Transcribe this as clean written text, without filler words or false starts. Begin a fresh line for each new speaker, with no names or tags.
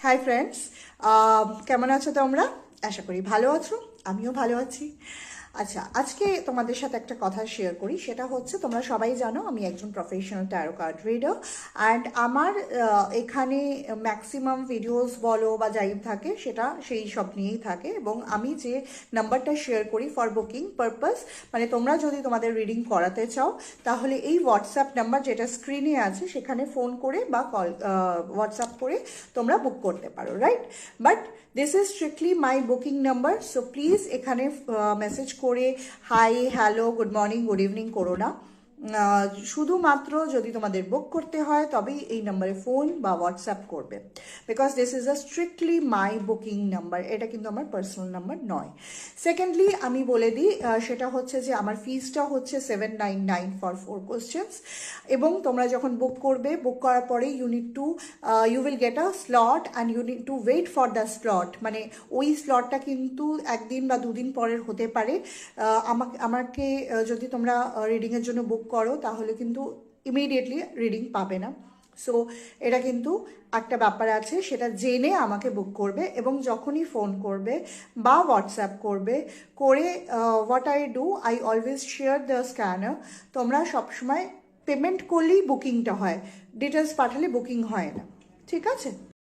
Hi friends, কেমন আছো তোমরা? আশা করি ভালো আছো, আমিও ভালো আছি। আচ্ছা, আজকে তোমাদের সাথে একটা কথা শেয়ার করি। সেটা হচ্ছে, তোমরা সবাই জানো আমি একজন professional taro card reader. And আমার এখানে ম্যাক্সিমাম ভিডিওস বলো বা যাই থাকে সেটা সেই সব নিয়েই থাকে। এবং আমি যে নাম্বারটা শেয়ার করি ফর বুকিং পারপাস, মানে তোমরা যদি তোমাদের রিডিং করাতে চাও তাহলে এই হোয়াটসঅ্যাপ নাম্বার যেটা স্ক্রিনে আছে সেখানে ফোন করে বা কল হোয়াটসঅ্যাপ করে তোমরা বুক করতে পারো, right? But this is strictly my booking number, so please এখানে মেসেজ করে hi, hello, good morning, good evening করো না। শুধুমাত্র যদি তোমাদের বুক করতে হয় তবেই এই নাম্বারে ফোন বা হোয়াটসঅ্যাপ করবে, because this is a strictly my booking number. এটা কিন্তু আমার পার্সোনাল নাম্বার নয়। সেকেন্ডলি আমি বলে দিই, সেটা হচ্ছে যে আমার ফিজটা হচ্ছে 799 ফর 4 কোয়েশ্চেন্স। এবং তোমরা যখন বুক করবে, বুক করার পরে you will get a slot and you need to wait for the slot. মানে ওই স্লটটা কিন্তু একদিন বা দুদিন পরের হতে পারে। আমাকে যদি তোমরা রিডিংয়ের জন্য বুক করো তাহলে কিন্তু ইমিডিয়েটলি রিডিং পাবে না। সো এটা কিন্তু একটা ব্যাপার আছে, সেটা জেনে আমাকে বুক করবে। এবং যখনই ফোন করবে বা হোয়াটসঅ্যাপ করবে করে, what I do, I always share the scanner. তোমরা সবসময় পেমেন্ট করলেই বুকিংটা হয়, ডিটেলস পাঠালে বুকিং হয় না, ঠিক আছে?